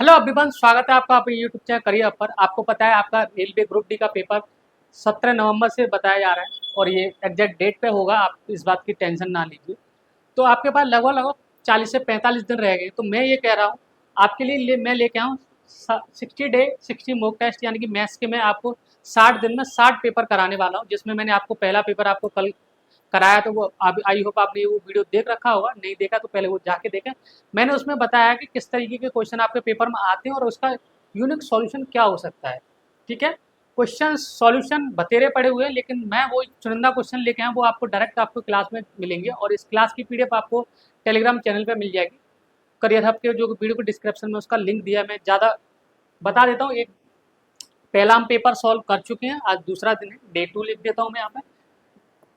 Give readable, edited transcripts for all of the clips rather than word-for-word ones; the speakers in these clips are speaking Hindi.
हेलो अभिमान, स्वागत है आपका अपने यूट्यूब चैनल करियर पर। आपको पता है आपका रेलवे ग्रुप डी का पेपर 17 नवंबर से बताया जा रहा है और ये एग्जैक्ट डेट पे होगा। आप इस बात की टेंशन ना लीजिए। तो आपके पास लगभग लगभग 40 से 45 दिन रह गए। तो मैं ये कह रहा हूँ आपके लिए मैं लेके आऊँ 60 मॉक टेस्ट, यानी कि मैथ्स के मैं आपको 60 दिन में 60 पेपर कराने वाला हूँ। जिसमें मैंने आपको पहला पेपर आपको कल कराया, तो वो आई होप आपने वो वीडियो देख रखा होगा। नहीं देखा तो पहले वो जाके देखें। मैंने उसमें बताया कि किस तरीके के क्वेश्चन आपके पेपर में आते हैं और उसका यूनिक सॉल्यूशन क्या हो सकता है। ठीक है, क्वेश्चन सॉल्यूशन बतेरे पड़े हुए हैं, लेकिन मैं वो चुनिंदा क्वेश्चन लेके आया, वो आपको डायरेक्ट आपको क्लास में मिलेंगे और इस क्लास की पीडीएफ आपको टेलीग्राम चैनल पे मिल जाएगी। करियर हब के जो वीडियो को डिस्क्रिप्शन में उसका लिंक दिया है। मैं ज़्यादा बता देता हूँ। एक पहला हम पेपर सॉल्व कर चुके हैं, आज दूसरा दिन है। डे 2 लिख देता हूँ मैं यहाँ पे,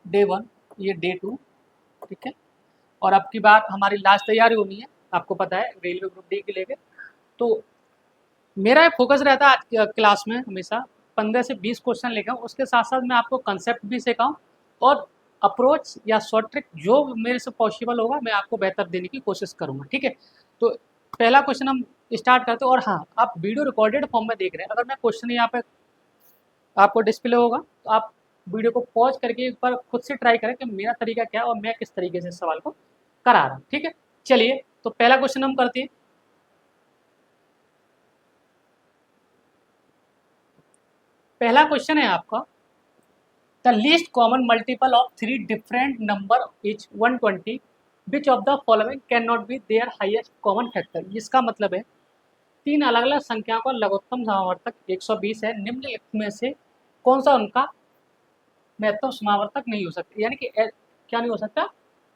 डे 1, ये डे 2। ठीक है, और अब की बार हमारी लास्ट तैयारी होनी है, आपको पता है, रेलवे ग्रुप डी के लेके। तो मेरा फोकस रहता है आज क्लास में हमेशा 15 से 20 क्वेश्चन लेकर, उसके साथ साथ मैं आपको कंसेप्ट भी सिखाऊं और अप्रोच या शॉर्ट ट्रिक जो मेरे से पॉसिबल होगा मैं आपको बेहतर देने की कोशिश करूंगा। ठीक है, तो पहला क्वेश्चन हम स्टार्ट करते हैं। और हाँ, आप वीडियो रिकॉर्डेड फॉर्म में देख रहे हैं। अगर मैं क्वेश्चन यहाँ पे आपको डिस्प्ले होगा तो आप वीडियो को पॉज करके एक बार खुद से ट्राई करें कि मेरा तरीका क्या है और मैं किस तरीके से इस सवाल को करा रहा हूँ। ठीक है, चलिए तो पहला क्वेश्चन हम करते हैं। पहला क्वेश्चन है आपका, the least common multiple of three different number is 120, which of the following can not be there highest common factor. इसका मतलब है तीन अलग अलग संख्याओं का लघुत्तम समावर्तक 120 है, निम्नलिखित में से कौन सा उनका महत्तम समावर्तक नहीं हो सकता। यानी कि क्या नहीं हो सकता,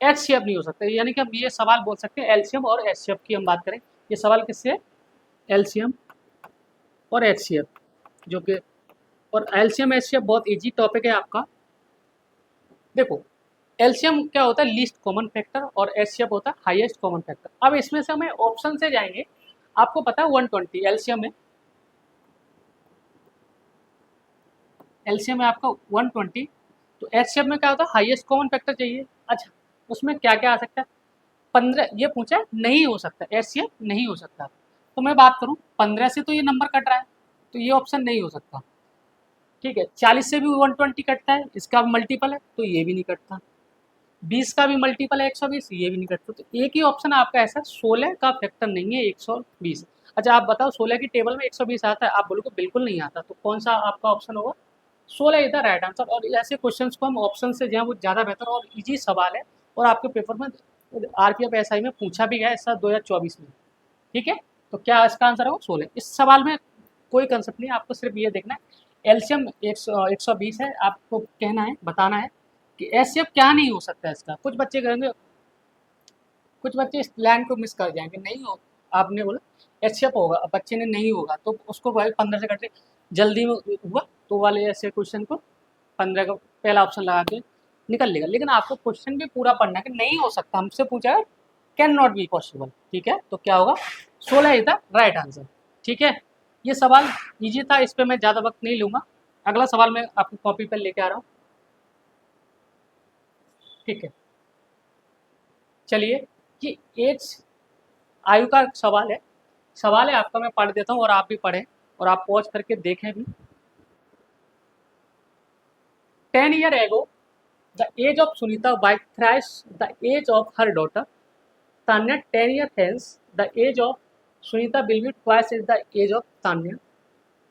एचसीएफ नहीं हो सकता। यानी कि हम ये सवाल बोल सकते हैं एलसीएम और एचसीएफ की हम बात करें। ये सवाल किससे है, एलसीएम और एचसीएफ, जो कि और एलसीएम एचसीएफ बहुत इजी टॉपिक है आपका। देखो, एलसीएम क्या होता है, लीस्ट कॉमन फैक्टर, और एचसीएफ होता है हाईएस्ट कॉमन फैक्टर। अब इसमें से हमें ऑप्शन से जाएंगे। आपको पता है 120 एलसीएम है, एलसीएम है आपका 120। तो एचसीएफ में क्या होता है, हाईएस्ट कॉमन फैक्टर चाहिए। अच्छा, उसमें क्या क्या आ सकता है, 15 ये पूछा है, नहीं हो सकता, एचसीएफ नहीं हो सकता। तो मैं बात करूं 15 से तो ये नंबर कट रहा है, तो ये ऑप्शन नहीं हो सकता। ठीक है, 40 से भी 120 कटता है, इसका भी मल्टीपल है तो ये भी नहीं कटता। 20 का भी मल्टीपल है 120, ये भी नहीं कटता। तो एक ही ऑप्शन आपका ऐसा 16 का फैक्टर नहीं है 120। अच्छा आप बताओ, 16 की टेबल में 120 आता है? आप बोलोगे बिल्कुल नहीं आता। तो कौन सा आपका ऑप्शन होगा, 16 इज द राइट आंसर। और ऐसे क्वेश्चंस को हम ऑप्शन से जो है वो ज़्यादा बेहतर और इजी सवाल है। और आपके पेपर में आरपीएफ एसआई में पूछा भी गया है सर 2024 में। ठीक है, तो क्या इसका आंसर होगा 16। इस सवाल में कोई कंसेप्ट नहीं है, आपको सिर्फ ये देखना है एलसीएम 120 है। आपको कहना है, बताना है कि एचसीएफ क्या नहीं हो सकता है इसका। कुछ बच्चे कहेंगे, कुछ बच्चे इस लाइन को मिस कर जाएंगे, नहीं हो, आपने बोला एचसीएफ होगा, अब बच्चे ने नहीं होगा तो उसको भाई 15 से कट जल्दी में हुआ तो वाले ऐसे क्वेश्चन को 15 का पहला ऑप्शन लगा के निकल लेगा। लेकिन आपको क्वेश्चन भी पूरा पढ़ना है कि नहीं हो सकता, हमसे पूछा है कैन नॉट बी पॉसिबल। ठीक है, तो क्या होगा, 16 इज द राइट आंसर। ठीक है, ये सवाल इजी था, इस पर मैं ज़्यादा वक्त नहीं लूँगा। अगला सवाल मैं आपकी कॉपी पर लेके आ रहा हूँ। ठीक है, चलिए, ये एज आयु का सवाल है। सवाल है आपका, मैं पढ़ देता हूँ और आप भी पढ़ें और आप पॉज करके देखें भी। 10 years ago, the age of Sunita wife thrice the age of her daughter. Tanya, 10 years hence, the age of Sunita will be twice as the age of Tanya.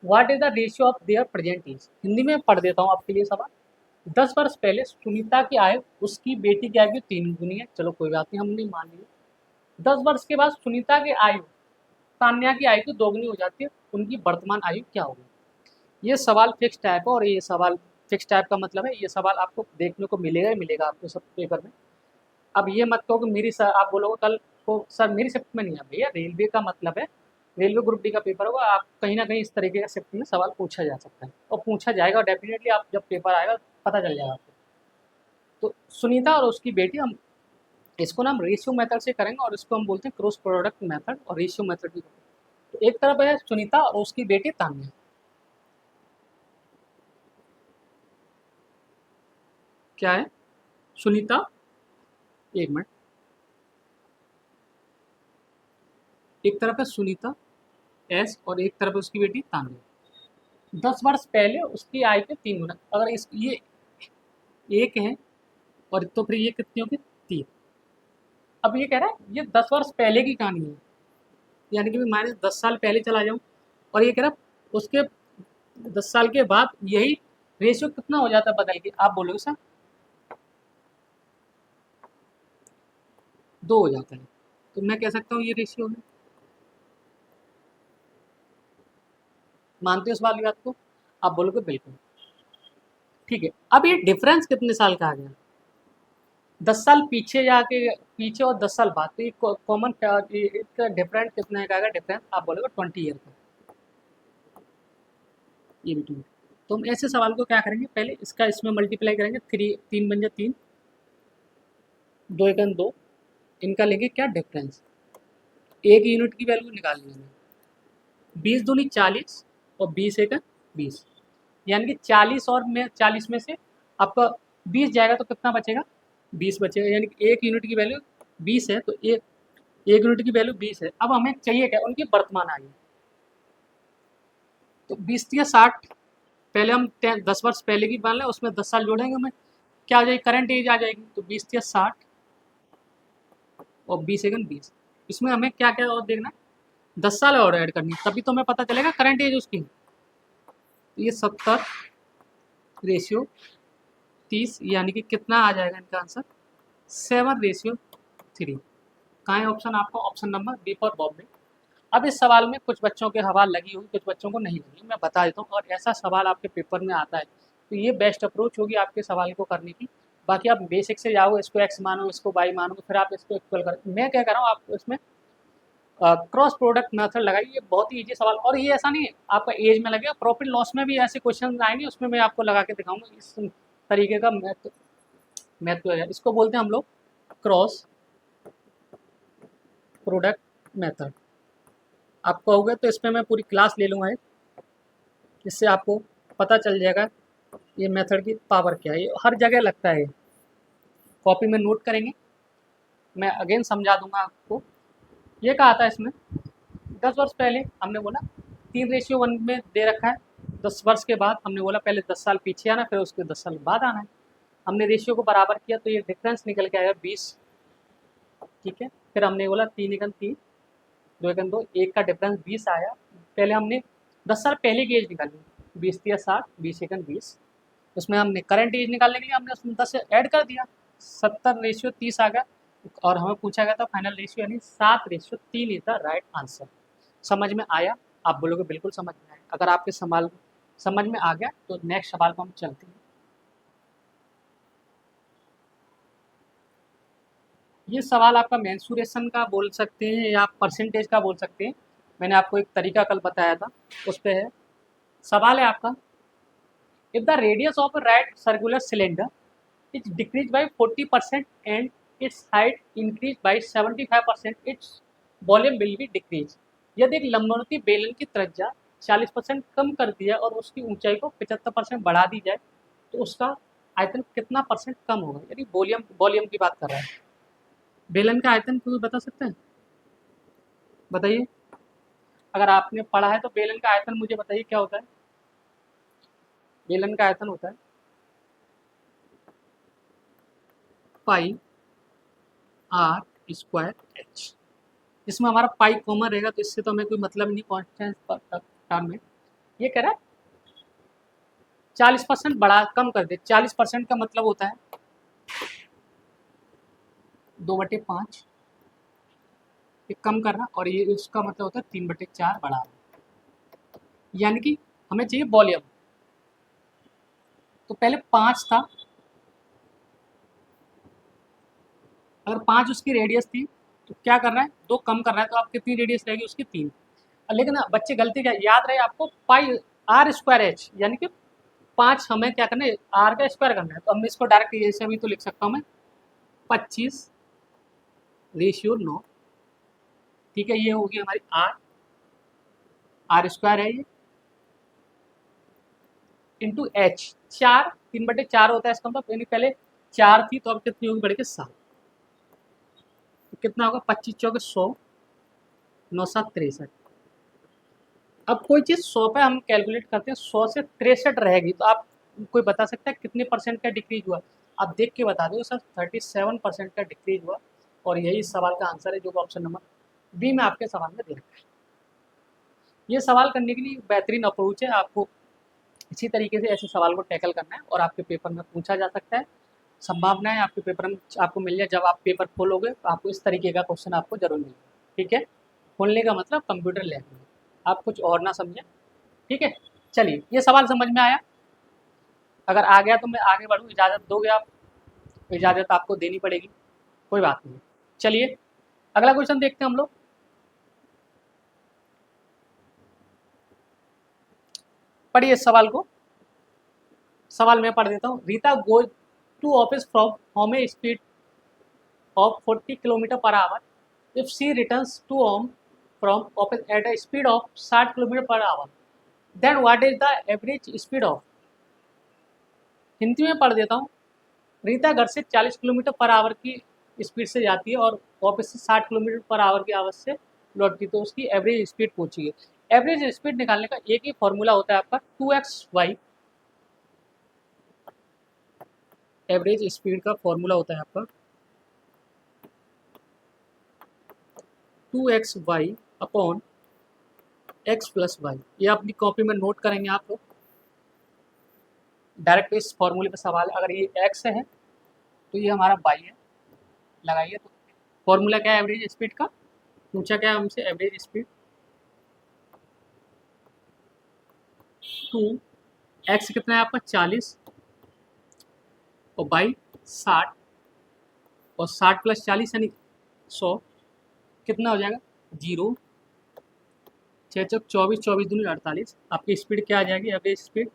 What is the ratio of their present age? Hindi में पढ़ देता हूँ आपके लिए सवाल। 10 वर्ष पहले सुनीता की आयु उसकी बेटी की आयु की 3 गुनी है। चलो कोई बात नहीं, हम नहीं मान लिए। 10 वर्ष के बाद सुनीता की आयु तान्या की आयु की 2 गुनी हो जाती है। उनकी वर्तमान आयु क्या होगी? ये सवाल फिक्स टाइप है, और ये सवाल फिक्स टाइप का मतलब है ये सवाल आपको देखने को मिलेगा ही मिलेगा आपको सब पेपर में। अब ये मत कहो कि मेरी सर, आप बोलोगे कल को सर मेरी शिफ्ट में नहीं है। भैया रेलवे का मतलब है, रेलवे ग्रुप डी का पेपर होगा, आप कहीं ना कहीं इस तरीके का शिफ्ट में सवाल पूछा जा सकता है और पूछा जाएगा डेफिनेटली। आप जब पेपर आएगा पता चल जाएगा आपको। तो सुनीता और उसकी बेटी, हम इसको ना हम रेशियो मेथड से करेंगे और इसको हम बोलते हैं क्रॉस प्रोडक्ट मेथड और रेशियो मेथड भी। तो एक तरफ है सुनीता और उसकी बेटी तान्या। क्या है, सुनीता, एक मिनट, एक तरफ है सुनीता एस और एक तरफ उसकी बेटी तान्या। 10 वर्ष पहले उसकी आय के 3 गुना। अगर इस ये एक है और तो फिर ये कितनी होगी 3। अब ये कह रहा है ये 10 वर्ष पहले की कहानी है, यानी कि मैं माइनस 10 साल पहले चला जाऊँ और ये कह रहा उसके 10 साल के बाद यही रेशियो कितना हो जाता है बदल के, आप बोलोगे सर 2 हो जाता है। तो मैं कह सकता हूँ ये रेशियो है। मानते हो इस वाली बात को? आप बोलोगे बिल्कुल। ठीक है, अब ये डिफरेंस कितने साल का आ गया? 10 साल पीछे जाके, पीछे और 10 साल बाद, तो ये कॉमन इसका डिफरेंस कितना का आएगा? डिफरेंस आप बोलोगे 20 ईयर का, ये भी 20। तो हम ऐसे सवाल को क्या करेंगे, पहले इसका इसमें मल्टीप्लाई करेंगे, 3 बन जाए 3, 2 एकन 2, इनका लेंगे क्या डिफरेंस, एक यूनिट की वैल्यू निकालनी है। 20 दूनी 40 और 20 एकन 20, यानी कि 40 में से आपका 20 जाएगा तो कितना बचेगा? 20 बचेगा, यानी कि एक यूनिट की वैल्यू 20 है, तो एक यूनिट की वैल्यू 20 है। अब हमें चाहिए क्या? उनकी वर्तमान आयु। तो 20 या 60, पहले हम 10 वर्ष पहले की मान लें, उसमें 10 साल जोड़ेंगे, हमें क्या आ जाएगी? करंट एज आ जाएगी। तो 20 या 60 और 20 एकन 20, इसमें हमें क्या क्या और देखना है? 10 साल और ऐड करनी है, तभी तो हमें पता चलेगा करंट एज उसकी। ये 70 रेशियो 30, यानी कि कितना आ जाएगा इनका आंसर? 7:3। कहाँ है ऑप्शन आपका? Option number B for Bombay. अब इस सवाल में कुछ बच्चों के हवा लगी हुई, कुछ बच्चों को नहीं लगी, मैं बता देता हूँ। और ऐसा सवाल आपके पेपर में आता है तो ये बेस्ट अप्रोच होगी आपके सवाल को करने की। बाकी आप बेसिक से जाओ, इसको एक्स मानो, इसको वाई मानो, फिर आप इसको इक्वल करो। मैं क्या कर रहा हूँ, आप इसमें क्रॉस प्रोडक्ट मेथड लगाइए, ये बहुत ही ईजी सवाल। और ये ऐसा नहीं है आपका एज में लगेगा, प्रॉफिट लॉस में भी ऐसे क्वेश्चन आएंगे, उसमें मैं आपको लगा के दिखाऊंगा। इस तरीके का मैथ इसको बोलते हैं हम लोग क्रॉस प्रोडक्ट मेथड। आप कहोगे तो इसमें मैं पूरी क्लास ले लूँगा, इससे आपको पता चल जाएगा ये मेथड की पावर क्या है। ये हर जगह लगता है, कॉपी में नोट करेंगे, मैं अगेन समझा दूंगा आपको। ये कहा था इसमें 10 वर्ष पहले हमने बोला 3:1 में दे रखा है। 10 वर्ष के बाद हमने बोला पहले 10 साल पीछे आना, फिर उसके 10 साल बाद आना है। हमने रेशियो को बराबर किया तो ये डिफरेंस निकल के आएगा 20। ठीक है, फिर हमने बोला 3 एकन 3, 2 एकन 2, एक का डिफरेंस 20 आया। पहले हमने 10 साल पहले की एज निकाली, 20 या 60, 20 एकन 20। उसमें हमने करंट एज निकालने के लिए हमने उसमें 10 ऐड कर दिया, 70:30 आ गया। और हमें पूछा गया था फाइनल रेशियो, यानी 7:3 इज द राइट आंसर। समझ में आया? आप बोलोगे बिल्कुल समझ में आया। अगर आपके सवाल समझ में आ गया तो नेक्स्ट सवाल को हम चलते हैं। ये सवाल आपका मेंसुरेशन का बोल सकते हैं या परसेंटेज का बोल सकते हैं। मैंने आपको एक तरीका कल बताया था, उस पर है। सवाल है आपका, if the radius of a right circular cylinder is decreased by 40% and its height increased by 75%, its volume will be decreased। यदि एक लंबवर्ती बेलन की त्रिज्या 40% कम कर दी जाए और उसकी ऊंचाई को 75% बढ़ा दी जाए तो उसका आयतन कितना परसेंट कम होगा? यानी वॉल्यूम वॉल्यूम की बात कर रहा है। बेलन का आयतन कोई बता सकता है? बताइए, अगर आपने पढ़ा है तो बेलन का आयतन मुझे बताइए क्या होता है? बेलन का आयतन होता है पाई आर स्क्वायर एच। इसमें हमारा पाई कॉमन रहेगा तो इससे तो हमें कोई मतलब नहीं कॉन्स्टेंट टर्म में। ये कह रहा है 40% बढ़ा कम कर दे। 40% का मतलब होता है 2/5, ये कम करना, और ये उसका मतलब होता है 3/4 बढ़ाना। यानी कि हमें चाहिए वॉल्यूम। तो पहले 5 था, अगर 5 उसकी रेडियस थी तो क्या कर रहा है 2 कम कर रहा है, तो आप कितनी रेडियस रहेगी उसकी 3। लेकिन बच्चे गलती क्या, याद रहे आपको पाई आर स्क्वायर एच, यानी कि 5 हमें क्या करना है आर का स्क्वायर करना है। तो हम इसको डायरेक्ट ऐसे भी तो लिख सकता हूँ मैं 25:9। ठीक है, ये होगी हमारी आर, आर स्क्वायर है ये, इंटू एच। 4 3/4 होता है इसका मतलब, यानी पहले 4 थी तो अब कितनी होगी बढ़ के 7। तो कितना होगा 25 × 4 = 100, 9 × 7 = 63। अब कोई चीज़ 100 पे हम कैलकुलेट करते हैं, 100 से 63 रहेगी, तो आप कोई बता सकता है कितने परसेंट का डिक्रीज हुआ? आप देख के बता दो सर, 37% का डिक्रीज हुआ। और यही इस सवाल का आंसर है जो ऑप्शन नंबर बी में आपके सवाल में दे रखा है। ये सवाल करने के लिए बेहतरीन अप्रोच है, आपको इसी तरीके से ऐसे सवाल को टैकल करना है और आपके पेपर में पूछा जा सकता है। संभावना है आपके पेपर में आपको मिल जाए, जब आप पेपर खोलोगे तो आपको इस तरीके का क्वेश्चन आपको जरूर मिलेगा। ठीक है, खोलने का मतलब कंप्यूटर लैब में, आप कुछ और ना समझें। ठीक है, चलिए ये सवाल समझ में आया? अगर आ गया तो मैं आगे बढ़ूँ, इजाज़त दोगे आप? इजाज़त आपको देनी पड़ेगी, कोई बात नहीं। चलिए अगला क्वेश्चन देखते हैं हम लोग। पढ़िए इस सवाल को, सवाल मैं पढ़ देता हूँ। Rita goes to office from home a speed of 40 kilometre per hour if she returns to home from office at a speed of 60 kilometre per hour, then what is the average speed of. Hindi में पढ़ देता हूँ। रीता घर से 40 किलोमीटर पर आवर की स्पीड से जाती है और ऑफिस से 60 किलोमीटर पर आवर की आवाज़ से लौटती है, तो उसकी एवरेज स्पीड पूछी है। एवरेज स्पीड निकालने का एक ही फॉर्मूला होता है आपका 2xy। एवरेज स्पीड का फॉर्मूला होता है आपका 2xy upon x plus Y. ये अपनी कॉपी में नोट करेंगे आप लोग। डायरेक्ट इस फॉर्मूले पर सवाल, अगर ये x है तो ये हमारा y है, लगाइए। तो फॉर्मूला क्या है एवरेज स्पीड का? पूछा क्या है हमसे? एवरेज स्पीड 2x कितना है आपका 40 और y 60 और 60 प्लस 40 यानी 100, कितना हो जाएगा? 0 6 चौक 24, 24 दूनी 48। आपकी स्पीड क्या आ जाएगी? Average speed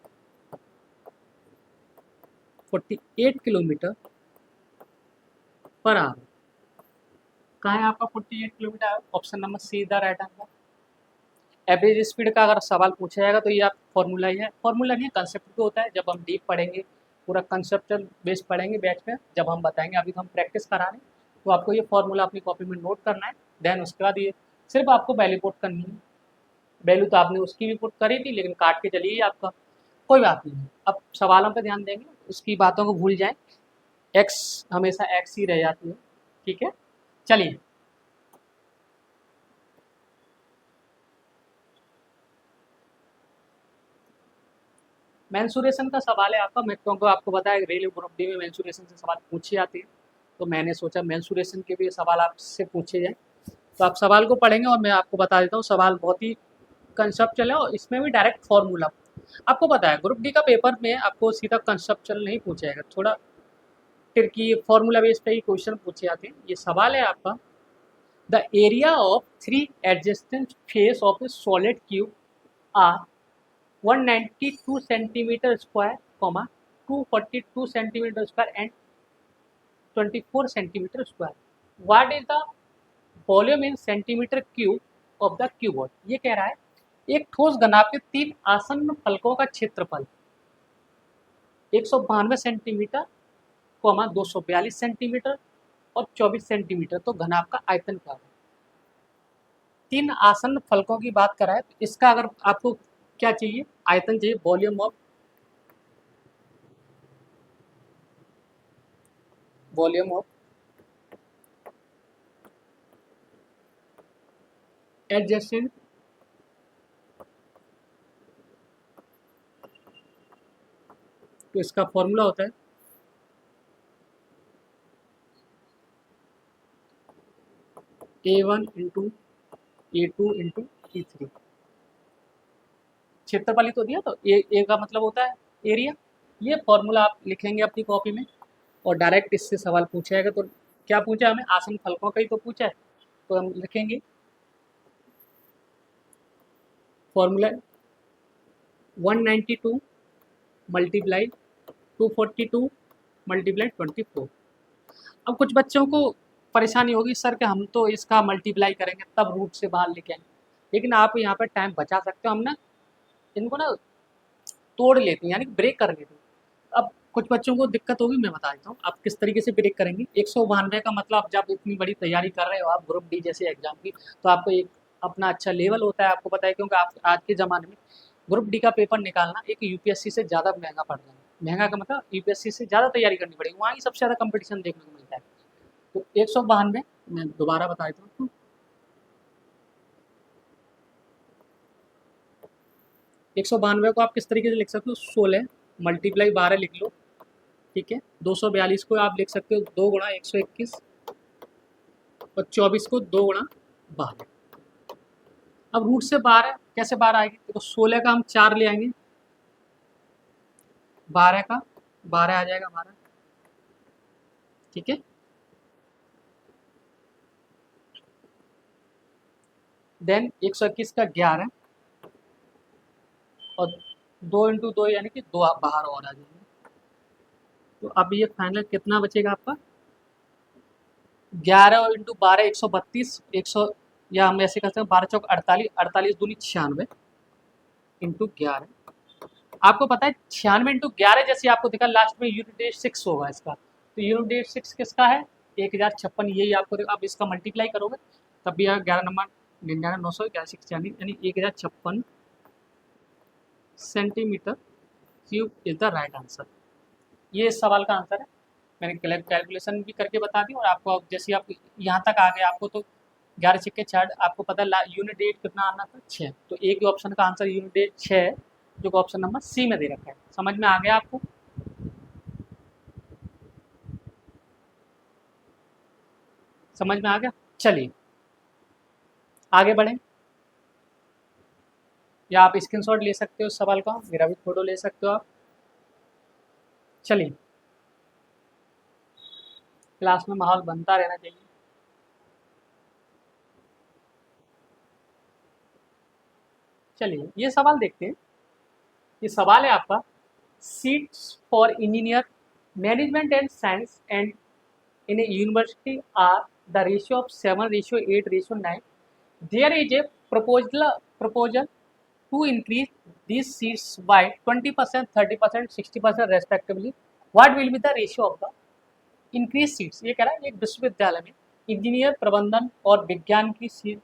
48 kilometre per our. कहाँ है आपका 48 kilometre? Option number see the right answer. Average speed का अगर सवाल पूछा जाएगा तो ये आप फॉर्मूला ही है, फॉर्मूला नहीं है, कंसेप्ट तो होता है। जब हम डीप पढ़ेंगे, पूरा कंसेप्चुअल बेस पढ़ेंगे बैच में, जब हम बताएंगे, अभी तो हम प्रैक्टिस करा रहे हैं, तो आपको ये फॉर्मूला अपनी कॉपी में नोट करना है। देन उसके बाद ये सिर्फ आपको वैल्यू पुट करनी है। वैल्यू तो आपने उसकी भी पुट करी थी, लेकिन काट के चलिए आपका, कोई बात नहीं। अब सवालों पर ध्यान देंगे, उसकी बातों को भूल जाएं। एक्स हमेशा एक्स ही रह जाती है। ठीक है, चलिए मेंसुरेशन का सवाल है आपका। मैं क्योंकि आपको बताया रेलवे ग्रुप डी में मेंसुरेशन से सवाल पूछे जाते हैं, तो मैंने सोचा मेंसुरेशन के भी सवाल आपसे पूछे जाएं। तो आप सवाल को पढ़ेंगे और मैं आपको बता देता हूँ। सवाल बहुत ही कंसेप्चुअल है और इसमें भी डायरेक्ट फॉर्मूला आपको पता है। ग्रुप डी का पेपर में आपको सीधा कंसेप्चुअल नहीं पूछा जाएगा, थोड़ा ट्रिकी फॉर्मूला बेस पे ही क्वेश्चन पूछे जाते हैं। ये सवाल है आपका, the area of 3 adjacent face of a solid cube are 192 centimetre square, 242 centimetre square and 24 centimetre square. What is the volume in centimetre cube of the cuboid. ये कह रहा है एक ठोस घनाभ के 3 आसन्न फलकों का क्षेत्रफल 192 सेंटीमीटर, 242 सेंटीमीटर और 24 सेंटीमीटर, तो घनाभ का आयतन क्या है? 3 आसन्न फलकों की बात कर रहा है, तो इसका अगर आपको क्या चाहिए? आयतन चाहिए, वॉल्यूम ऑफ एडजेसेंट तो इसका फॉर्मूला होता है A1 into A2 into E3। क्षेत्रफल ही तो दिया, तो ए का मतलब होता है एरिया। ये फॉर्मूला आप लिखेंगे अपनी कॉपी में और डायरेक्ट इससे सवाल पूछा जाएगा। तो क्या पूछा हमें? आसन फलकों का ही तो पूछा है, तो हम लिखेंगे फॉर्मूला 192 मल्टीप्लाई 242 मल्टीप्लाई 24। अब कुछ बच्चों को परेशानी होगी, सर कि हम तो इसका मल्टीप्लाई करेंगे तब रूट से बाहर लेके आएंगे, लेकिन आप यहाँ पर टाइम बचा सकते हो। हम ना इनको ना तोड़ लेते हैं, यानी ब्रेक कर लेते हैं। अब कुछ बच्चों को दिक्कत होगी, मैं बता देता हूँ आप किस तरीके से ब्रेक करेंगे। 192 का मतलब जब इतनी बड़ी तैयारी कर रहे हो आप ग्रुप डी जैसे एग्जाम की, तो आपको एक अपना अच्छा लेवल होता है, आपको पता है, क्योंकि आप आज के ज़माने में ग्रुप डी का पेपर निकालना एक यूपीएससी से ज़्यादा महंगा पड़ रहा है। महंगा का मतलब यूपीएससी से ज़्यादा तैयारी करनी पड़ेगी, वहाँ ही सबसे ज़्यादा कंपटीशन देखने को मिलता है। तो 192, मैं दोबारा बता देता हूँ, 192 को आप किस तरीके से लिख सकते हो, 16 मल्टीप्लाई 12 लिख लो, ठीक है। 242 को आप लिख सकते हो 2 गुणा 121 और 24 को 2 गुणा 12। अब रूट से 12 कैसे 12 आएगी, देखो 16 का हम 4 ले आएंगे, 12 का 12 आ जाएगा हमारा, ठीक है। देन 121 का 11 और 2 इंटू 2 यानी कि 2 बाहर और आ जाएंगे। तो अब ये फाइनल कितना बचेगा आपका, 11 और इंटू 12 132, 100, या हम ऐसे करते हैं 12 चौक 48, 48 दूनी 96 इंटू 11। आपको पता है 96 इंटू 11 जैसे आपको दिखा, लास्ट में यूनिट डेट 6 होगा इसका, तो यूनिट डेट 6 किसका है, 1056, यही आपको आप इसका मल्टीप्लाई करोगे तब भी 11 नंबर 99 900 11 यानी 1056 centimetre cube is the right answer. ये इस सवाल का आंसर है। मैंने कैलकुलेशन भी करके बता दी, और आपको अब जैसे आप यहाँ तक आ गए, आपको तो 11 छक्के 6, आपको पता है यूनिट डेट कितना आना था, 6, तो एक ही ऑप्शन का आंसर यूनिट डेट 6 है, जो कि ऑप्शन नंबर सी में दे रखा है। समझ में आ गया आपको, समझ में आ गया। चलिए आगे बढ़ें, या आप स्क्रीनशॉट ले सकते हो उस सवाल का, मेरा भी फोटो ले सकते हो आप। चलिए, क्लास में माहौल बनता रहना चाहिए। चलिए ये सवाल देखते हैं। ये सवाल है आपका, seats for engineer management and science and in a university are the ratio of 7:8:9. There is a proposal to increase these seats by 20%, 30%, 60% respectively. What will be the ratio of the increased seats? ये कह रहा है एक विश्वविद्यालय में इंजीनियर प्रबंधन और विज्ञान की सीट,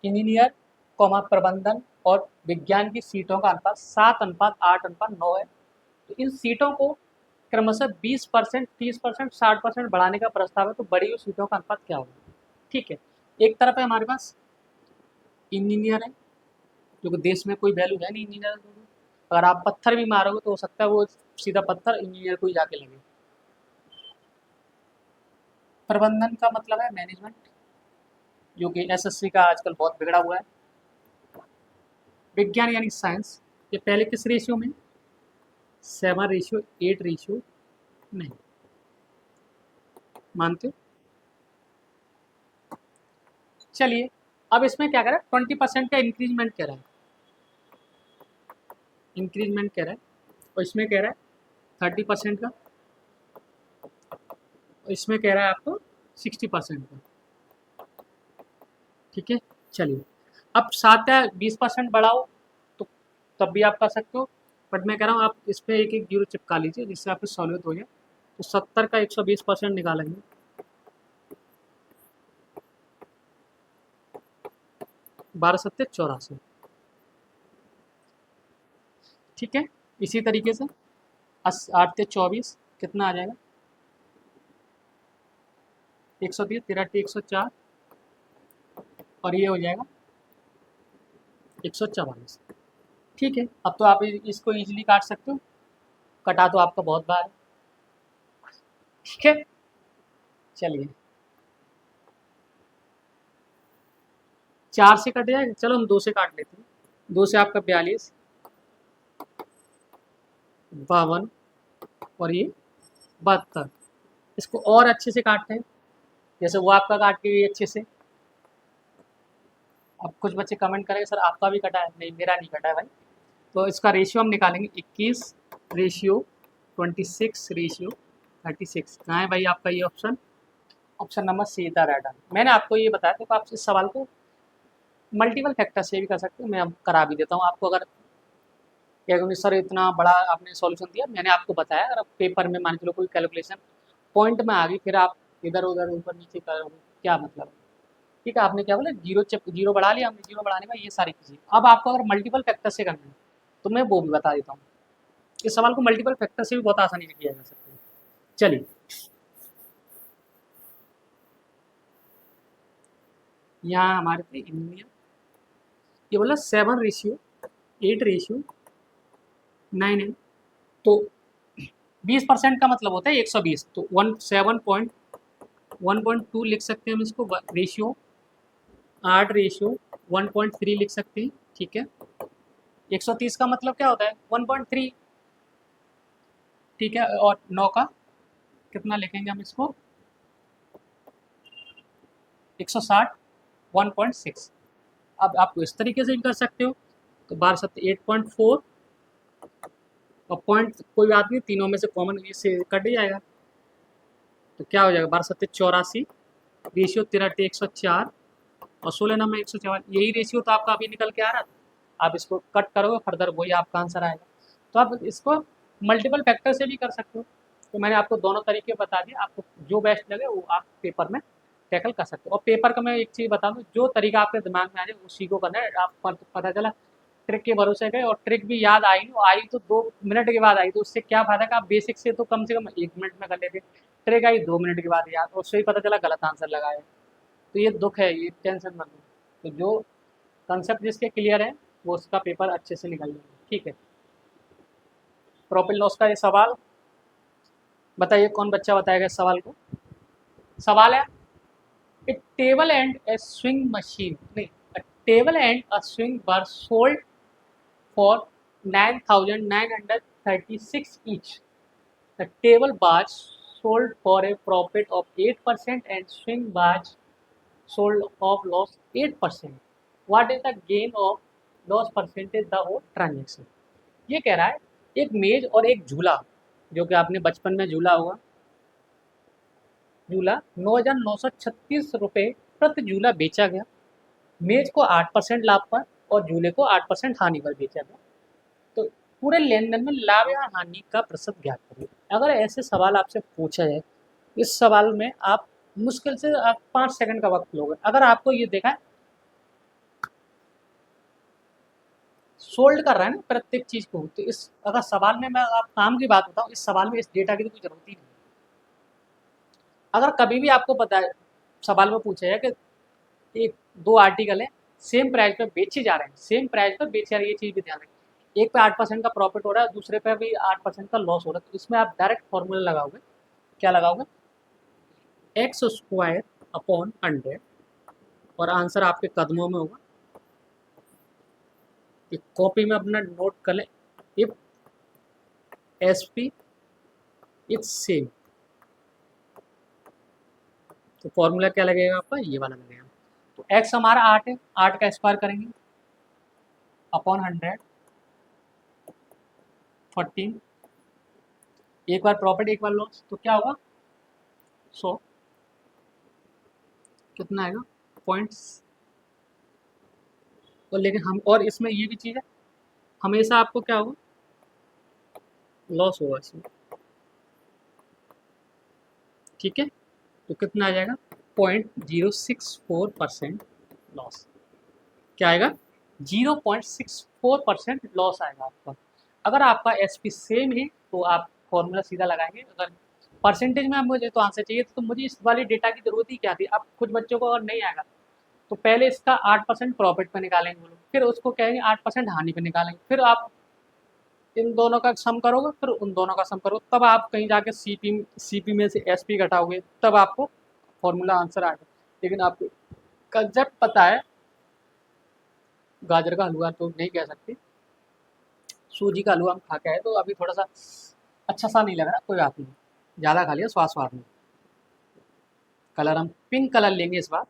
इंजीनियर प्रबंधन और विज्ञान की सीटों का अनुपात 7:8:9 है। तो इन सीटों को क्रमशः 20%, 30%, 60% बढ़ाने का प्रस्ताव है, तो बढ़ी हुई सीटों का अनुपात क्या होगा, ठीक है। एक तरफ है हमारे पास इंजीनियर है, जो कि देश में कोई वैल्यू है नहीं इंजीनियर, अगर आप पत्थर भी मारोगे तो हो सकता है वो सीधा पत्थर इंजीनियर को ही जाके लगे। प्रबंधन का मतलब है मैनेजमेंट, जो कि एसएससी का आजकल बहुत बिगड़ा हुआ है। विज्ञान यानी साइंस, ये पहले किस रेशियो में, 7:8 रेशियो नहीं मानते हो। चलिए अब इसमें क्या कह रहा है, 20% का इंक्रीजमेंट कह रहा है, इंक्रीजमेंट कह रहा है, और इसमें कह रहा है 30% का, और इसमें कह रहा है आपको 60% का, ठीक है। चलिए अब 7 या 20% बढ़ाओ तो तब भी आप कर सकते हो, बट मैं कह रहा हूँ आप इस पर एक एक जीरो चिपका लीजिए जिससे आपकी सहूलियत हो जाए। तो 70 का 120% निकालेंगे, 12×7=84, ठीक है। इसी तरीके से 8×24 कितना आ जाएगा, 130, 13 104, और ये हो जाएगा 144, ठीक है। अब तो आप इसको इजीली काट सकते हो, कटा तो आपका बहुत बार है, ठीक है। चलिए 4 से कट जाएगा, चलो हम 2 से काट लेते हैं। 2 से आपका 42, 52 और ये 72। इसको और अच्छे से काटते हैं, जैसे वो आपका काट के ये अच्छे से। अब कुछ बच्चे कमेंट करेंगे सर आपका भी कटा है, नहीं मेरा नहीं कटा है भाई। तो इसका रेशियो हम निकालेंगे, 21:26:36। कहाँ है भाई आपका ये ऑप्शन, ऑप्शन नंबर सी था राइट आंसर। मैंने आपको ये बताया, तो आप इस सवाल को मल्टीपल फैक्टर से भी कर सकते हो, मैं अब करा भी देता हूँ आपको। अगर क्योंकि सर इतना बड़ा आपने सॉल्यूशन दिया, मैंने आपको बताया, अगर पेपर में मान के लो कोई कैलकुलेशन पॉइंट में आ गई, फिर आप इधर उधर ऊपर नीचे करोगे, क्या मतलब है। ठीक है, आपने क्या बोला, जीरो बढ़ा लिया हमने, जीरो बढ़ाने में ये सारी चीज़ें। अब आपको अगर मल्टीपल फैक्टर से करना है तो मैं वो भी बता देता हूँ। इस सवाल को मल्टीपल फैक्टर से भी बहुत आसानी से किया जा सकता है। चलिए, यहाँ हमारे थे इंडिया, ये बोला 7:8:9 है। तो 20% का मतलब होता है 120, तो 1.2 लिख सकते हैं हम इसको, रेशियो 8:1.3 लिख सकते हैं। ठीक है, 130 का मतलब क्या होता है 1.3। ठीक है, और 9 का कितना लिखेंगे हम इसको, 160 1.6। अब आप इस तरीके से भी कर सकते हो, तो 12 7 8.4, और पॉइंट कोई बात नहीं, तीनों में से कॉमन इससे कट ही जाएगा, तो क्या हो जाएगा 12 7 84, रेशियो 13:104, और 16 में 104, यही रेशियो तो आपका अभी निकल के आ रहा था। आप इसको कट करोगे फर्दर, वही आपका आंसर आएगा। तो आप इसको मल्टीपल फैक्टर से भी कर सकते हो। तो मैंने आपको दोनों तरीके बता दिए, आपको जो बेस्ट लगे वो आप पेपर में टैकल कर सकते हो। और पेपर का मैं एक चीज़ बता दूँ, जो तरीका आपके दिमाग में आ जाए उसी को करना है। आप पता चला ट्रिक के भरोसे गए और ट्रिक भी याद आई नहीं, आई तो 2 मिनट के बाद आई, तो उससे क्या फायदा कि आप बेसिक से तो कम से कम 1 मिनट में कर लेते, ट्रिक आई 2 मिनट के बाद याद, और उससे ही पता चला गलत आंसर लगाया। तो ये दुख है, ये टेंशन मत लो। तो जो कंसेप्ट जिसके क्लियर है वो उसका पेपर अच्छे से निकल जाएगा। ठीक है, प्रॉफिट लॉस का ये सवाल बताइए, कौन बच्चा बताएगा इस सवाल को। सवाल है, a table and a swing machine, नहीं, a table and a swing bar sold for 9,936 each. The table bars sold for a profit of 8% and swing bars sold of loss 8%. What is the gain of loss percentage the whole transaction? ये कह रहा है एक मेज और एक झूला, जो कि आपने बचपन में झूला होगा, झूला 9,936 रुपये प्रति झूला बेचा गया। मेज को 8% लाभ पर और झूले को 8% हानि पर बेचा गया। तो पूरे लेन-देन में लाभ या हानि का प्रतिशत ज्ञात करिए। अगर ऐसे सवाल आपसे पूछा जाए, इस सवाल में आप मुश्किल से आप 5 सेकंड का वक्त लोगे। अगर आपको ये देखा है सोल्ड कर रहा है ना प्रत्येक चीज़ को, तो इस अगर सवाल में मैं आप काम की बात बताऊँ, इस सवाल में इस डेटा की तो कोई ज़रूरत ही नहीं। अगर कभी भी आपको पता है, सवाल में पूछा है कि एक 2 आर्टिकल है, सेम प्राइस पे बेचे जा रहे हैं, सेम प्राइस पे बेचे जा रहे हैं, ये चीज़ भी ध्यान रखें। एक पे 8% का प्रॉफिट हो रहा है, दूसरे पे भी 8% का लॉस हो रहा है, तो इसमें आप डायरेक्ट फॉर्मूला लगाओगे, क्या लगाओगे, x² अपॉन 100, और आंसर आपके कदमों में होगा। एक कॉपी में अपना नोट कर लें, इफ SP इज सेम, तो फॉर्मूला क्या लगेगा आपका, ये वाला लगेगा। तो x हमारा 8 है, 8 का स्क्वायर करेंगे अपॉन 100, 14, एक बार प्रॉफिट एक बार लॉस, तो क्या होगा 100, कितना आएगा पॉइंट्स। तो लेकिन हम, और इसमें ये भी चीज़ है, हमेशा आपको क्या होगा, लॉस होगा इसमें। ठीक है, तो कितना आ जाएगा 0.064% लॉस। क्या आएगा 0.64% लॉस आएगा आपका। अगर आपका SP सेम है तो आप फॉर्मूला सीधा लगाएंगे। अगर परसेंटेज में मुझे तो आंसर चाहिए तो मुझे इस वाली डेटा की ज़रूरत ही क्या थी। अब कुछ बच्चों को अगर नहीं आएगा तो पहले इसका 8% प्रॉफिट पे निकालेंगे वो लोग, फिर उसको कहेंगे 8% हानि पे निकालेंगे, फिर आप इन दोनों का सम करोगे, फिर उन दोनों का सम करोगे, तब आप कहीं जाके CP में से SP घटाओगे, तब आपको फॉर्मूला आंसर आएगा। लेकिन आपको कंसेप्ट पता है, गाजर का हलवा तो नहीं कह सकते, सूजी का हलवा हम खा के आए तो अभी थोड़ा सा अच्छा सा नहीं लग रहा, कोई बात नहीं, ज़्यादा खा लिया स्वाद स्वाद में। कलर हम पिंक कलर लेंगे इस बार,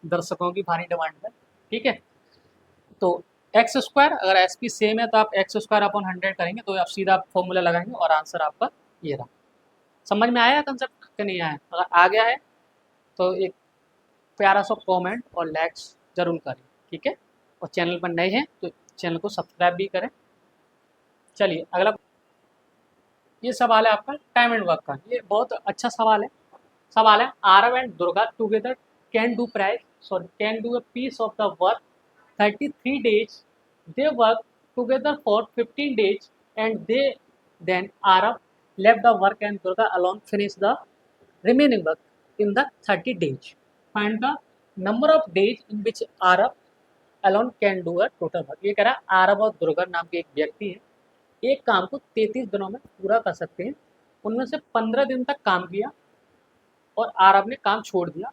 दर्शकों की भारी डिमांड है। ठीक है, तो x² अगर SP सेम है तो आप x² अपॉन 100 करेंगे, तो आप सीधा फॉर्मूला लगाएंगे और आंसर आपका ये रहा। समझ में आया कंसेप्ट कि नहीं आया? अगर आ गया है तो एक प्यारा सा कमेंट और लाइक्स जरूर करें। ठीक है, और चैनल पर नए हैं तो चैनल को सब्सक्राइब भी करें। चलिए अगला, ये सवाल है आपका टाइम एंड वर्क का। ये बहुत अच्छा सवाल है। सवाल है, Aarav and Durga together can do a piece of the work 33 days. They work together for 15 days and they then Arab left the work and Durga alone finished the remaining work in the 30 days. Find the number of days in which Arab alone can do a total work. ये कह रहा है आरब और दुर्गा नाम के एक व्यक्ति है, एक काम को 33 दिनों में पूरा कर सकते हैं। उनमें से 15 दिन तक काम किया और आरब ने काम छोड़ दिया।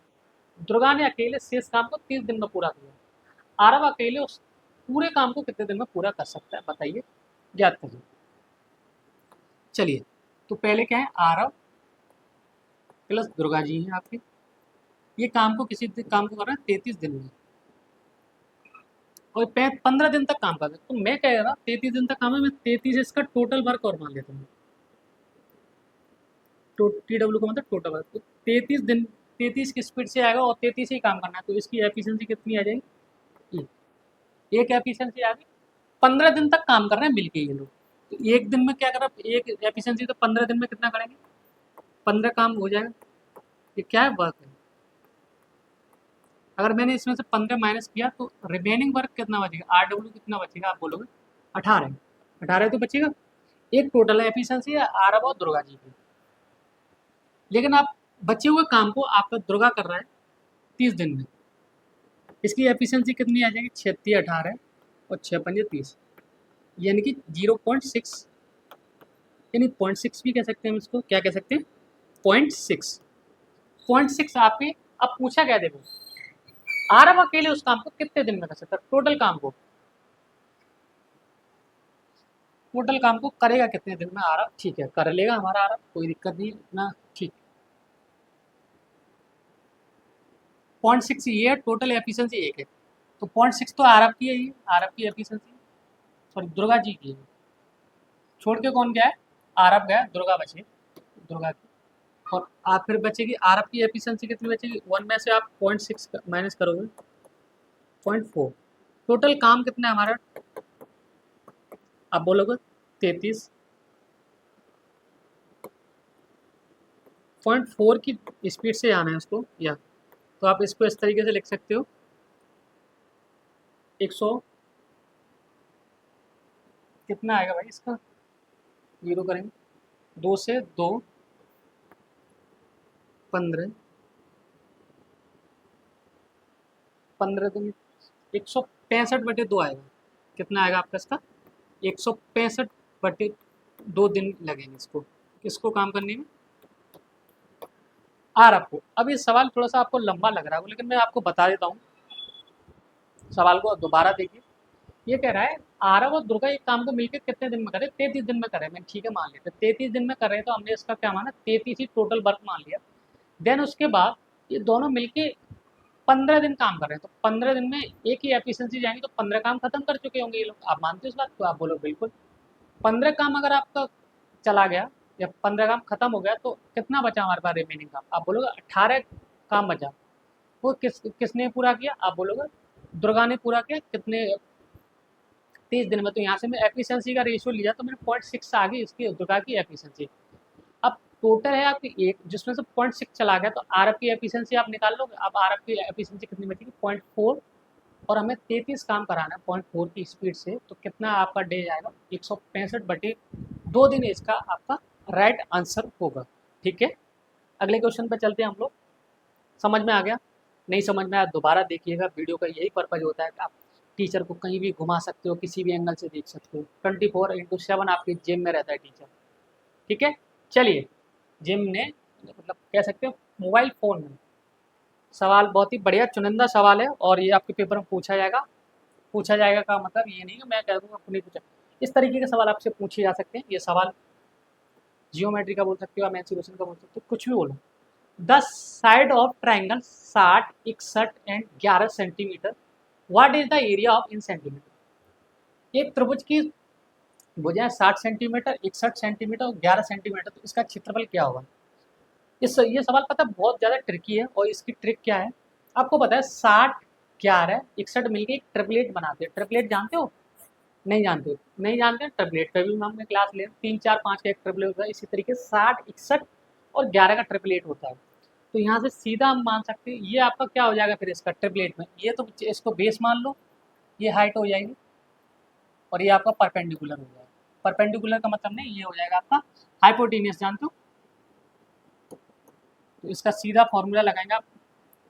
दुर्गा ने अकेले शेष काम को 30 दिन में पूरा किया। आरब अकेले उस पूरे काम को कितने दिन में पूरा कर सकता है, बताइए, ज्ञात करिए। चलिए, तो पहले क्या है, आरब प्लस दुर्गा जी हैं आपके, ये काम को किसी काम को कर रहे हैं 33 दिन में और 15 दिन तक काम कर रहे हैं। तो मैं कह रहा 33 दिन तक काम है, मैं 33 इसका टोटल वर्क और मान लेता हूँ। TW का मतलब टोटल वर्क। तो 33 दिन 33 की स्पीड से आएगा और 33 ही काम करना है, तो इसकी एफिशिएंसी कितनी आ जाएगी? एक एफिशिएंसी आ गई। 15 दिन तक काम कर रहे हैं मिलके ये लोग, तो एक दिन में क्या कर रहा है, एक एफिशिएंसी, तो 15 दिन में कितना करेंगे, 15 काम हो जाएगा। ये क्या है, वर्क है। अगर मैंने इसमें से 15 माइनस किया तो रिमेनिंग वर्क कितना बचेगा, RW कितना बचेगा, आप बोलोगे 18। 18 तो बचेगा। एक टोटल एफिशिएंसी है आरब और दुर्गा जी की, लेकिन आप बचे हुए काम को आपका दुर्गा कर रहा है 30 दिन में, इसकी एफिशिएंसी कितनी आ जाएगी, 36 18 और 6 पंजे 30, यानी कि 0.6, यानी 0.6 भी कह सकते हैं हम इसको, क्या कह सकते हैं, 0.6 आपके। अब पूछा क्या, देखो आरब अकेले उस काम को कितने दिन में कर सकता है, टोटल काम को करेगा कितने दिन में आरब, ठीक है कर लेगा हमारा आरब, कोई दिक्कत नहीं ना, ठीक। 0.6 ये है, टोटल एफिशिएंसी 1 है, तो 0.6 तो आरब की है, ये आरब की एफिशिएंसी, सॉरी दुर्गा जी की है। छोड़ के कौन गया है, आरब गया, दुर्गा बची, दुर्गा की। और आप फिर बचेगी आरब की एफिशिएंसी कितनी बचेगी, 1 में से आप 0.6 माइनस करोगे 0.4, टोटल काम कितना है हमारा, आप बोलोगे 33, 0.4 की स्पीड से आना है उसको, या तो आप इसको इस तरीके से लिख सकते हो, 100 कितना आएगा भाई, इसका जीरो करेंगे, 2 से 2 15 दिन, 165/2 आएगा, कितना आएगा आपका इसका, 165/2 दिन लगेंगे इसको काम करने में आरब को। अब ये सवाल थोड़ा सा आपको लंबा लग रहा है, लेकिन मैं आपको बता देता हूँ, सवाल को दोबारा देखिए। ये कह रहा है आरब और दुर्गा एक काम को मिलकर कितने दिन में करे, 33 दिन में करे, मैं ठीक है मान लेते 33 दिन में कर रहे हैं, तो हमने इसका क्या माना, 33 ही टोटल वर्क मान लिया। देन उसके बाद ये दोनों मिलके 15 दिन काम कर रहे हैं, तो 15 दिन में एक ही एफिशिएंसी जाएंगे, तो 15 काम खत्म कर चुके होंगे ये लोग, आप मानते हो इस बात को, आप बोलो बिल्कुल। 15 काम अगर आपका चला गया या 15 काम खत्म हो गया, तो कितना बचा हमारे पास रिमेनिंग काम, आप बोलोगे 18 काम बचा। वो किसने पूरा किया, आप बोलोगे दुर्गा ने पूरा किया, कितने 30 दिन में। तो यहाँ से मैं एफिशिएंसी का रेशियो लिया तो मैंने 0.6 आ गई इसकी दुर्गा की एफिशिएंसी। अब टोटल है आपकी 1, जिसमें से 0.6 चला गया, तो आरब की एफिशिएंसी आप निकाल लोगे। अब आरब की एफिशिएंसी कितनी बचेगी, 0.4, और हमें 33 काम कराना है 0.4 की स्पीड से, तो कितना आपका डे जाएगा, 165/2 दिन इसका आपका राइट आंसर होगा। ठीक है, अगले क्वेश्चन पर चलते हैं हम लोग। समझ में आ गया, नहीं समझ में आया दोबारा देखिएगा, वीडियो का यही पर्पज होता है कि आप टीचर को कहीं भी घुमा सकते हो, किसी भी एंगल से देख सकते हो। 24/7 आपके जिम में रहता है टीचर। ठीक है, चलिए, जिम ने मतलब कह सकते हो मोबाइल फ़ोन में। सवाल बहुत ही बढ़िया चुनिंदा सवाल है और ये आपके पेपर में पूछा जाएगा। पूछा जाएगा का मतलब ये नहीं कि मैं कह दूँगा नहीं पूछा, इस तरीके के सवाल आपसे पूछे जा सकते हैं। ये सवाल जियोमेट्री का बोल सकते हो, आप मेंसुरेशन का बोल सकते हो, कुछ भी बोलो। 10 side of triangle 60, 61 and 11 centimetre, what is the area of in centimetre. एक त्रिभुज की भुजाएं 60 सेंटीमीटर, 61 सेंटीमीटर और 11 सेंटीमीटर, तो इसका क्षेत्रफल क्या होगा। ये सवाल पता बहुत ज़्यादा ट्रिकी है, और इसकी ट्रिक क्या है आपको पता है, 60 11 61 मिलके एक ट्रिपलेट बनाते हैं। ट्रिपलेट जानते हो, नहीं जानते हो, नहीं जानते हैं, ट्रिपलेट पे भी हमने क्लास ले 3 4 5 का एक ट्रिपलेट होता है, इसी तरीके 60 61 और 11 का ट्रिपलेट होता है। तो यहाँ से सीधा हम मान सकते हैं ये आपका क्या हो जाएगा फिर इसका ट्रिपलेट में, ये तो इसको बेस मान लो, ये हाइट हो जाएगी और ये आपका परपेंडिकुलर हो जाएगा। परपेंडिकुलर का मतलब नहीं, ये हो जाएगा आपका हाइपोटेनियस, जानते हो। तो इसका सीधा फॉर्मूला लगाएंगे आप,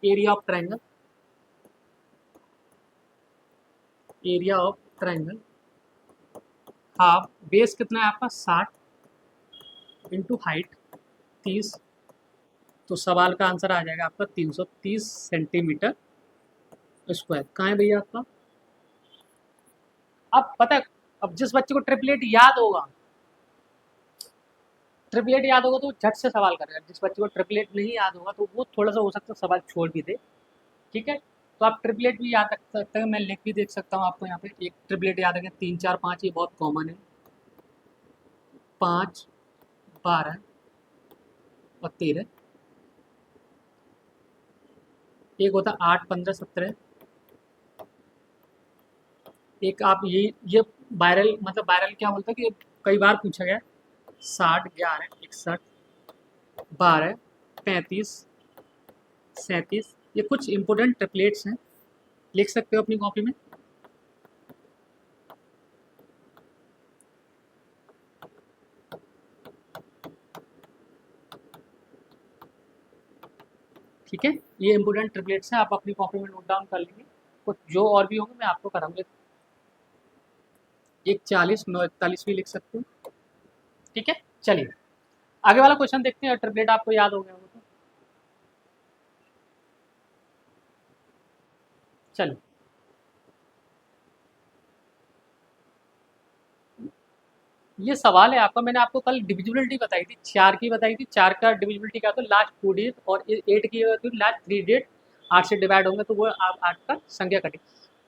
area of triangle, area of triangle half base कितना है आपका 60 इंटू हाइट 30, तो सवाल का आंसर आ जाएगा आपका 330 सेंटीमीटर स्क्वायर। कहाँ है भैया आपका। अब पता है, अब जिस बच्चे को ट्रिपलेट याद होगा, ट्रिपलेट याद होगा तो वो झट से सवाल करेगा, जिस बच्चे को ट्रिपलेट नहीं याद होगा तो वो थोड़ा सा हो सकता है सवाल छोड़ भी दे। ठीक है, तो आप ट्रिपलेट भी याद रख सकते हैं, मैं लिख भी देख सकता हूँ आपको यहाँ पे। एक ट्रिपलेट याद रखें, 3 4 5, ये बहुत कॉमन है, 5 12 और 13। एक होता है 8 15 17। एक आप ये वायरल, मतलब वायरल क्या बोलते हैं कि कई बार पूछा गया, 60 11 61 12 35 37। ये कुछ इंपोर्टेंट ट्रिपलेट्स हैं, लिख सकते हो अपनी कॉपी में। ठीक है, ये इंपोर्टेंट ट्रिपलेट्स हैं, आप अपनी कॉपी में नोट डाउन कर लेंगे। कुछ जो और भी होंगे मैं आपको कराऊंगा। एक 40 9 41 भी लिख सकते हो। ठीक है, चलिए आगे वाला क्वेश्चन देखते हैं। ट्रिपलेट आपको याद हो गया हो तो चलो, ये सवाल है आपका। मैंने आपको कल डिविजिबिलिटी बताई थी, 4 की बताई थी, 4 का डिविजिबिलिटी क्या था, लास्ट 2 डिजिट, और 8 की लास्ट 3 डिजिट 8 से डिवाइड होंगे तो वो आप 8 का संख्या कटे।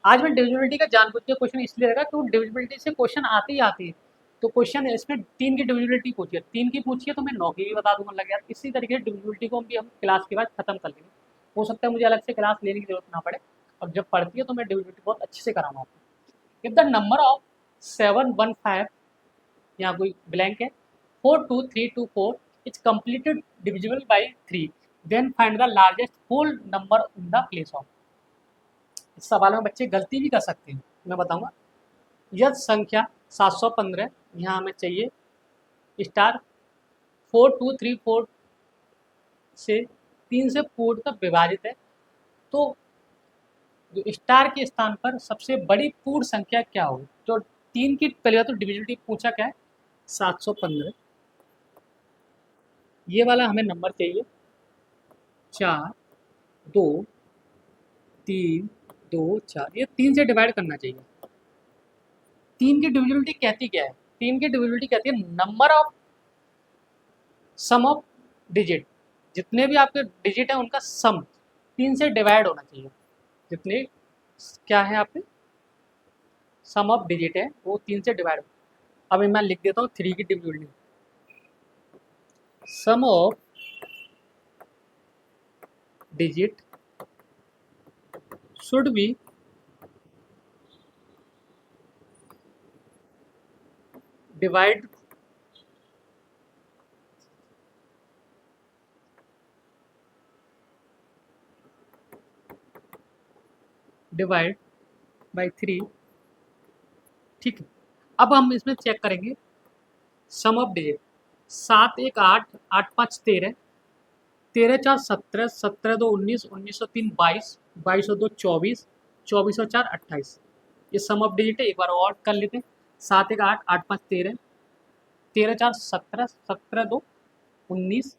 आज मैं डिविजिबिलिटी का जानबूझ के क्वेश्चन इसलिए रहेगा तो डिविजिबिलिटी से क्वेश्चन आते ही आती है। तो क्वेश्चन इसमें 3 की डिविजिबिलिटी पूछिए, 3 की पूछिए तो मैं 9 की भी बता दूंगा, लग यार। इसी तरीके से डिविजिबिलिटी को भी हम क्लास के बाद खत्म कर लेंगे। हो सकता है मुझे अलग से क्लास लेने की जरूरत ना पड़े, और जब पढ़ती है तो मैं डिविजिबिलिटी बहुत अच्छे से कराऊंगा आपको। इफ द नंबर ऑफ 715, यहाँ कोई ब्लैंक है, 42324 is completed divisible by 3, then find the largest whole number in the place of. इस सवाल में बच्चे गलती भी कर सकते हैं, मैं बताऊंगा। यह संख्या 715 यहाँ हमें चाहिए स्टार 4234 से 3 से पूर्ण तक विभाजित है, तो जो स्टार के स्थान पर सबसे बड़ी पूर्ण संख्या क्या होगी। तो 3 की पहले तो डिविजिबिलिटी पूछा क्या है, 715। ये वाला हमें नंबर चाहिए 4 2 3 2 4, ये 3 से डिवाइड करना चाहिए। 3 की डिविजिबिलिटी कहती क्या है, 3 की डिविजिबिलिटी कहती है number of sum of digit, जितने भी आपके डिजिट हैं उनका सम 3 से डिवाइड होना चाहिए। जितने क्या है आपके सम ऑफ डिजिट है वो 3 से डिवाइड। अब मैं लिख देता हूँ 3 की divisibility, sum of digit should be divide by 3। ठीक है, अब हम इसमें चेक करेंगे सम ऑफ डिजिट। 7 1 8 8 5 13, 13 4 17, 17 2 19, 19 और 3 22, 22 और 2 24, 24 और 4 28। ये सम ऑफ डिजिट है, एक बार और कर लेते हैं। 7 1 8 8 5 13, 13 4 17, 17 2 19,